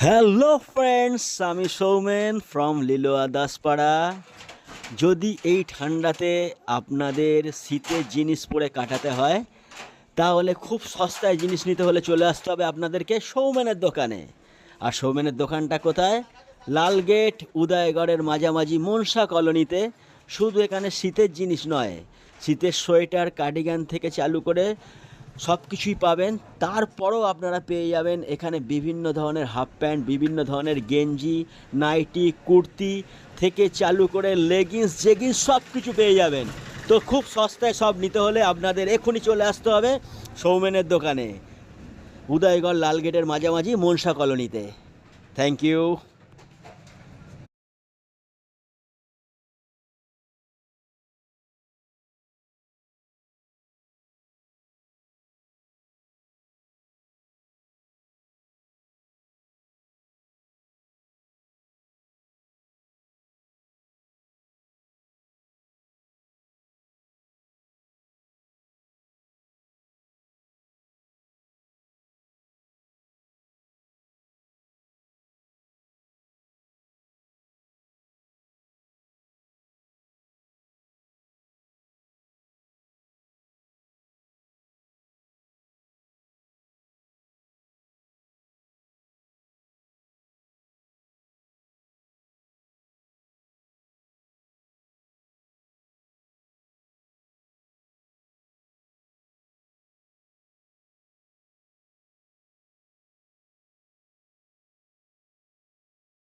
Hello friends, আমি Soumen from লিলোয়া Daspara. যদি এই ঠান্ডাতে আপনাদের শীতের জিনিস পরে কাটাতে হয়, তাহলে খুব সস্তায় জিনিস নিতে হলে চলে আসতে হবে আপনাদেরকে সৌমেনের দোকানে। আর সৌমেনের দোকানটা কোথায়? লালগেট উদয়গড়ের মাঝামাঝি মনসা কলোনিতে। শুধু এখানে শীতের জিনিস নয়, শীতের সোয়েটার কার্ডিগান থেকে চালু করে সব কিছুই পাবেন। তারপরও আপনারা পেয়ে যাবেন এখানে বিভিন্ন ধরনের হাফ প্যান্ট, বিভিন্ন ধরনের গেঞ্জি, নাইটি, কুর্তি থেকে চালু করে লেগিংস জেগিংস সব কিছু পেয়ে যাবেন। তো খুব সস্তায় সব নিতে হলে আপনাদের এক্ষুনি চলে আসতে হবে সৌমেনের দোকানে, উদয়গড় লালগেটের মাঝামাঝি মনসা কলোনিতে। Thank you.